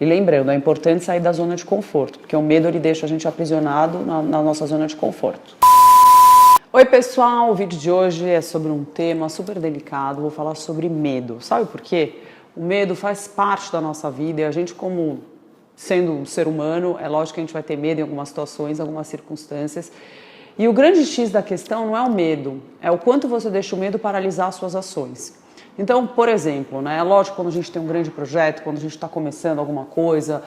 E lembrando, é importante sair da zona de conforto, porque o medo ele deixa a gente aprisionado na nossa zona de conforto. Oi pessoal, o vídeo de hoje é sobre um tema super delicado, vou falar sobre medo. Sabe por quê? O medo faz parte da nossa vida e a gente, como sendo um ser humano, é lógico que a gente vai ter medo em algumas situações, algumas circunstâncias. E o grande X da questão não é o medo, é o quanto você deixa o medo paralisar as suas ações. Então, por exemplo, né, é lógico quando a gente tem um grande projeto, quando a gente está começando alguma coisa,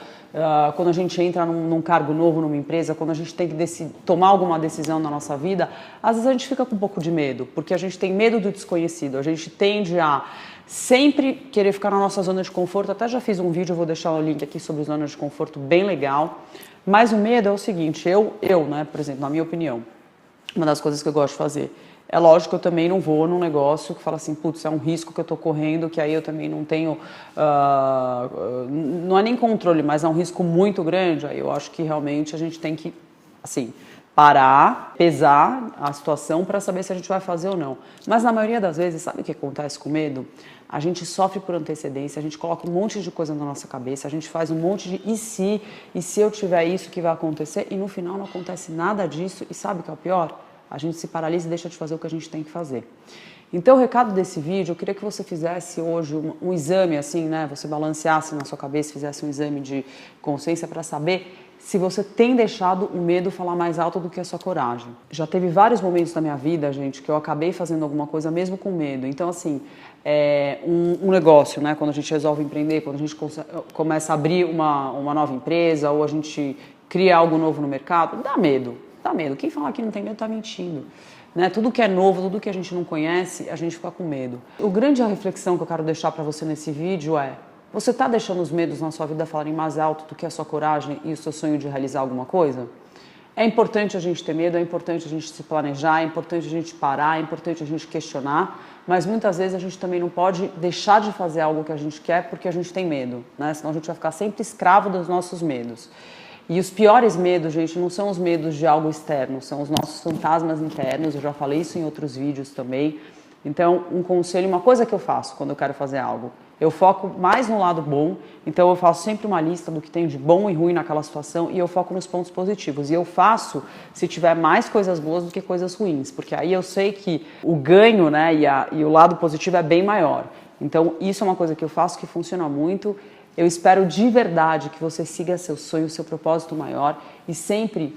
quando a gente entra num cargo novo numa empresa, quando a gente tem que tomar alguma decisão na nossa vida, às vezes a gente fica com um pouco de medo, porque a gente tem medo do desconhecido, a gente tende a sempre querer ficar na nossa zona de conforto. Até já fiz um vídeo, eu vou deixar o link aqui sobre zona de conforto, bem legal. Mas o medo é o seguinte, né, por exemplo, na minha opinião, uma das coisas que eu gosto de fazer, é lógico que eu também não vou num negócio que fala assim, putz, é um risco que eu tô correndo, que aí eu também não tenho, não é nem controle, mas é um risco muito grande. Aí eu acho que realmente a gente tem que, assim, parar, pesar a situação para saber se a gente vai fazer ou não. Mas na maioria das vezes, sabe o que acontece com medo? A gente sofre por antecedência, a gente coloca um monte de coisa na nossa cabeça, a gente faz um monte de e se eu tiver isso, que vai acontecer? E no final não acontece nada disso. E sabe o que é o pior? A gente se paralisa e deixa de fazer o que a gente tem que fazer. Então o recado desse vídeo, eu queria que você fizesse hoje um exame assim, né? Você balanceasse na sua cabeça, fizesse um exame de consciência para saber se você tem deixado o medo falar mais alto do que a sua coragem. Já teve vários momentos da minha vida, gente, que eu acabei fazendo alguma coisa mesmo com medo. Então assim, um negócio, né? Quando a gente resolve empreender, quando a gente começa a abrir uma nova empresa ou a gente cria algo novo no mercado, dá medo. Dá medo. Quem falar que não tem medo está mentindo. Né? Tudo que é novo, tudo que a gente não conhece, a gente fica com medo. O grande reflexão que eu quero deixar para você nesse vídeo é: você está deixando os medos na sua vida falarem mais alto do que a sua coragem e o seu sonho de realizar alguma coisa? É importante a gente ter medo, é importante a gente se planejar, é importante a gente parar, é importante a gente questionar, mas muitas vezes a gente também não pode deixar de fazer algo que a gente quer porque a gente tem medo, né? Senão a gente vai ficar sempre escravo dos nossos medos. E os piores medos, gente, não são os medos de algo externo, são os nossos fantasmas internos. Eu já falei isso em outros vídeos também. Então, um conselho, uma coisa que eu faço quando eu quero fazer algo, eu foco mais no lado bom. Então eu faço sempre uma lista do que tem de bom e ruim naquela situação e eu foco nos pontos positivos. E eu faço se tiver mais coisas boas do que coisas ruins, porque aí eu sei que o ganho, né, e o lado positivo é bem maior. Então isso é uma coisa que eu faço que funciona muito. Eu espero de verdade que você siga seu sonho, seu propósito maior e sempre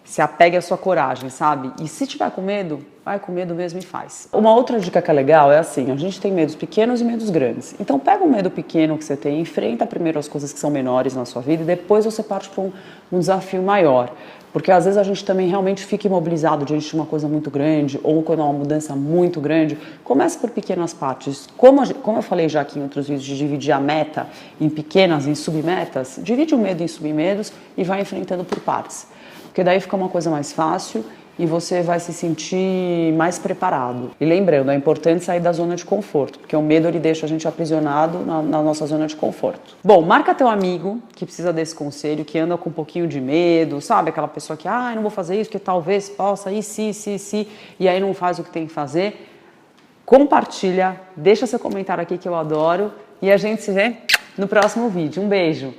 se apegue à sua coragem, sabe? E se tiver com medo, vai com medo mesmo e faz. Uma outra dica que é legal é assim, a gente tem medos pequenos e medos grandes. Então pega o medo pequeno que você tem, enfrenta primeiro as coisas que são menores na sua vida e depois você parte para um desafio maior. Porque às vezes a gente também realmente fica imobilizado diante de uma coisa muito grande ou quando é uma mudança muito grande. Comece por pequenas partes. Como eu falei já aqui em outros vídeos de dividir a meta em pequenas, em submetas, divide o medo em submedos e vai enfrentando por partes. Porque daí fica uma coisa mais fácil e você vai se sentir mais preparado. E lembrando, é importante sair da zona de conforto, porque o medo ele deixa a gente aprisionado na nossa zona de conforto. Bom, marca teu amigo que precisa desse conselho, que anda com um pouquinho de medo, sabe? Aquela pessoa que, não vou fazer isso, que talvez possa, e aí não faz o que tem que fazer. Compartilha, deixa seu comentário aqui que eu adoro e a gente se vê no próximo vídeo. Um beijo!